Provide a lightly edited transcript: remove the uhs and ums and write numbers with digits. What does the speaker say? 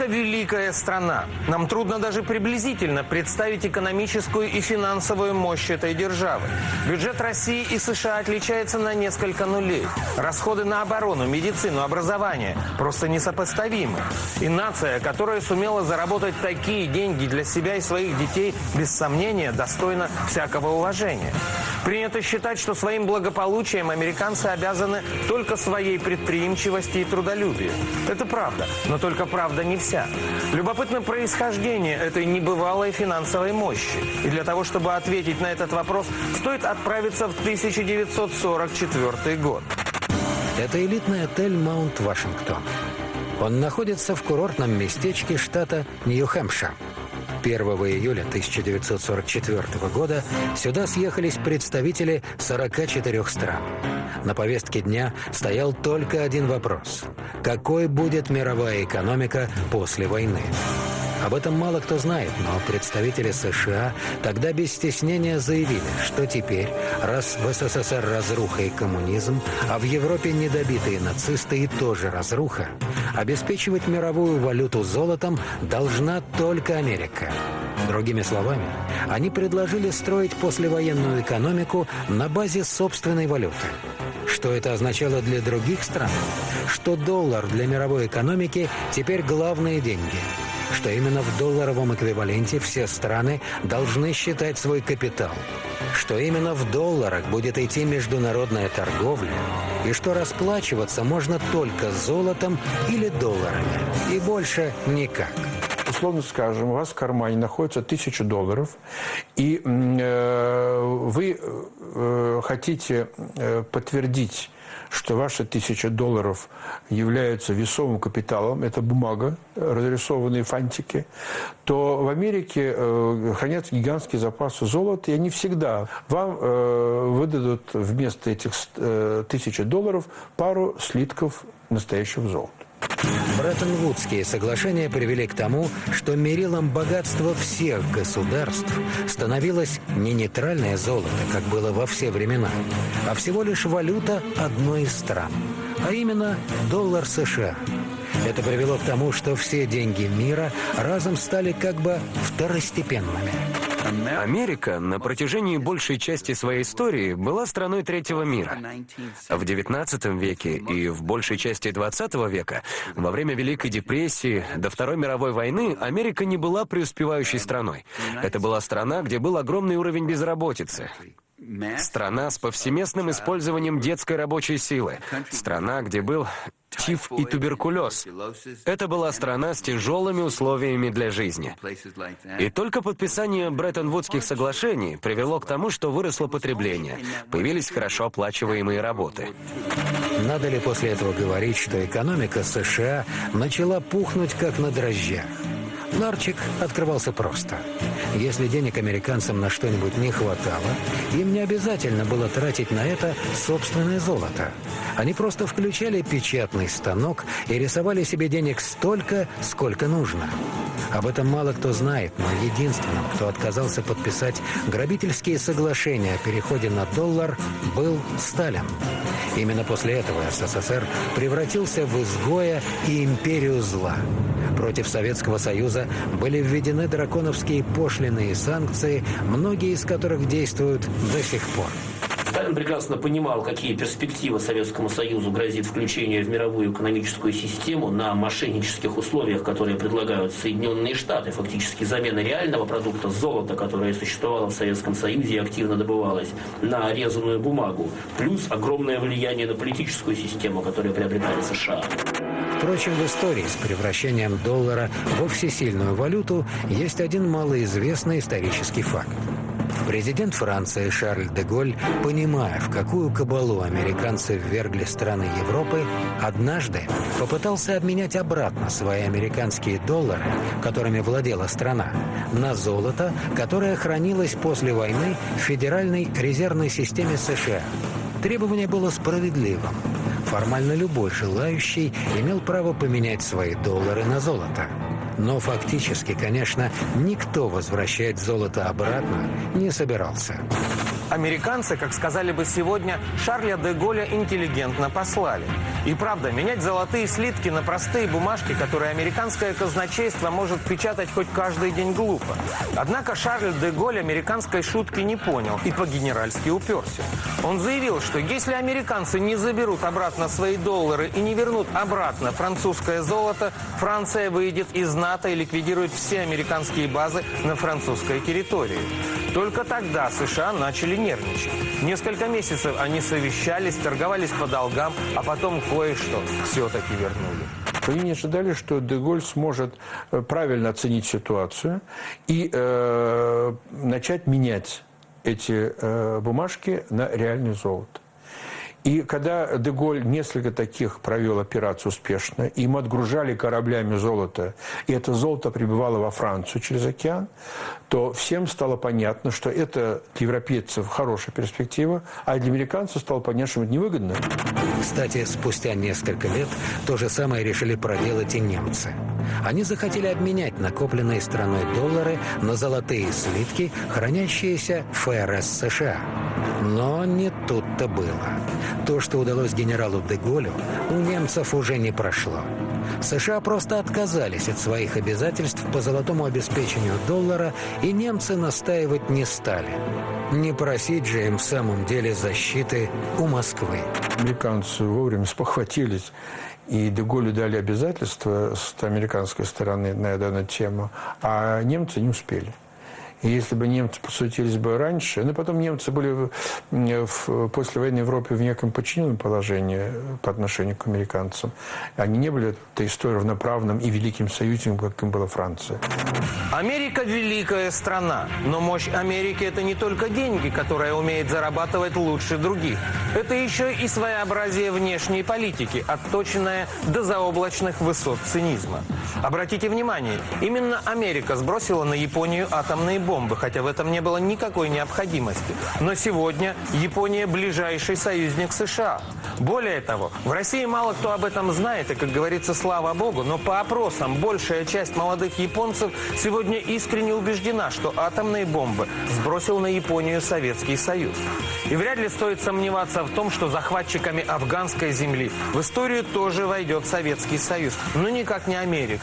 Америка – великая страна. Нам трудно даже приблизительно представить экономическую и финансовую мощь этой державы. Бюджет России и США отличается на несколько нулей. Расходы на оборону, медицину, образование просто несопоставимы. И нация, которая сумела заработать такие деньги для себя и своих детей, без сомнения, достойна всякого уважения. Принято считать, что своим благополучием американцы обязаны только своей предприимчивости и трудолюбию. Это правда, но только правда не вся. Любопытно происхождение этой небывалой финансовой мощи. И для того, чтобы ответить на этот вопрос, стоит отправиться в 1944 год. Это элитный отель «Маунт Вашингтон». Он находится в курортном местечке штата Нью-Хэмпшир. 1 июля 1944 года сюда съехались представители 44 стран. На повестке дня стоял только один вопрос: какой будет мировая экономика после войны? Об этом мало кто знает, но представители США тогда без стеснения заявили, что теперь, раз в СССР разруха и коммунизм, а в Европе недобитые нацисты и тоже разруха, обеспечивать мировую валюту золотом должна только Америка. Другими словами, они предложили строить послевоенную экономику на базе собственной валюты. Что это означало для других стран? Что доллар для мировой экономики теперь главные деньги. Что именно в долларовом эквиваленте все страны должны считать свой капитал. Что именно в долларах будет идти международная торговля. И что расплачиваться можно только золотом или долларами. И больше никак. Условно скажем, у вас в кармане находится $1000, и вы хотите подтвердить, что ваши $1000 являются весовым капиталом, это бумага, разрисованные фантики, то в Америке хранятся гигантские запасы золота, и они всегда вам выдадут вместо этих $1000 пару слитков настоящего золота. Бреттон-Вудские соглашения привели к тому, что мерилом богатства всех государств становилось не нейтральное золото, как было во все времена, а всего лишь валюта одной из стран, а именно доллар США. Это привело к тому, что все деньги мира разом стали как бы второстепенными. Америка на протяжении большей части своей истории была страной третьего мира. В XIX веке и в большей части XX века, во время Великой депрессии до Второй мировой войны, Америка не была преуспевающей страной. Это была страна, где был огромный уровень безработицы. Страна с повсеместным использованием детской рабочей силы. Страна, где был тиф и туберкулез. Это была страна с тяжелыми условиями для жизни. И только подписание Бреттон-Вудских соглашений привело к тому, что выросло потребление, появились хорошо оплачиваемые работы. Надо ли после этого говорить, что экономика США начала пухнуть как на дрожжах? Ларчик открывался просто. Если денег американцам на что-нибудь не хватало, им не обязательно было тратить на это собственное золото. Они просто включали печатный станок и рисовали себе денег столько, сколько нужно. Об этом мало кто знает, но единственным, кто отказался подписать грабительские соглашения о переходе на доллар, был Сталин. Именно после этого СССР превратился в изгоя и империю зла. Против Советского Союза были введены драконовские пошлины и санкции, многие из которых действуют до сих пор. Сталин прекрасно понимал, какие перспективы Советскому Союзу грозит включение в мировую экономическую систему на мошеннических условиях, которые предлагают Соединенные Штаты. Фактически замена реального продукта золота, которое существовало в Советском Союзе и активно добывалось, на резаную бумагу. Плюс огромное влияние на политическую систему, которую приобретали США. Впрочем, в истории с превращением доллара во всесильную валюту есть один малоизвестный исторический факт. Президент Франции Шарль де Голль, понимая, в какую кабалу американцы ввергли страны Европы, однажды попытался обменять обратно свои американские доллары, которыми владела страна, на золото, которое хранилось после войны в Федеральной резервной системе США. Требование было справедливым. Формально любой желающий имел право поменять свои доллары на золото. Но фактически, конечно, никто возвращать золото обратно не собирался. Американцы, как сказали бы сегодня, Шарля де Голля интеллигентно послали. И правда, менять золотые слитки на простые бумажки, которые американское казначейство может печатать хоть каждый день, глупо. Однако Шарль де Голль американской шутки не понял и по-генеральски уперся. Он заявил, что если американцы не заберут обратно свои доллары и не вернут обратно французское золото, Франция выйдет из НАТО и ликвидирует все американские базы на французской территории. Только тогда США начали нервничать. Несколько месяцев они совещались, торговались по долгам, а потом кое-что все-таки вернули. Они не ожидали, что де Голль сможет правильно оценить ситуацию и начать менять эти бумажки на реальное золото. И когда де Голль несколько таких провел операций успешно, им отгружали кораблями золото, и это золото прибывало во Францию через океан, то всем стало понятно, что это для европейцев хорошая перспектива, а для американцев стало понятно, что это невыгодно. Кстати, спустя несколько лет то же самое решили проделать и немцы. Они захотели обменять накопленные страной доллары на золотые слитки, хранящиеся в ФРС США. Но не тут-то было. То, что удалось генералу де Голлю, у немцев уже не прошло. США просто отказались от своих обязательств по золотому обеспечению доллара, и немцы настаивать не стали. Не просить же им в самом деле защиты у Москвы. Американцы вовремя спохватились, и де Голлю дали обязательства с американской стороны на данную тему, а немцы не успели. И если бы немцы посуетились бы раньше, ну, потом немцы были в послевоенной Европе в неком подчиненном положении по отношению к американцам. Они не были той историей равноправным и великим союзником, как им была Франция. Америка – великая страна, но мощь Америки – это не только деньги, которые умеет зарабатывать лучше других. Это еще и своеобразие внешней политики, отточенное до заоблачных высот цинизма. Обратите внимание, именно Америка сбросила на Японию атомные бомбы, хотя в этом не было никакой необходимости. Но сегодня Япония – ближайший союзник США. Более того, в России мало кто об этом знает, и, как говорится, слава богу, но по опросам большая часть молодых японцев сегодня искренне убеждена, что атомные бомбы сбросил на Японию Советский Союз. И вряд ли стоит сомневаться в том, что захватчиками афганской земли в историю тоже войдет Советский Союз, но никак не Америка.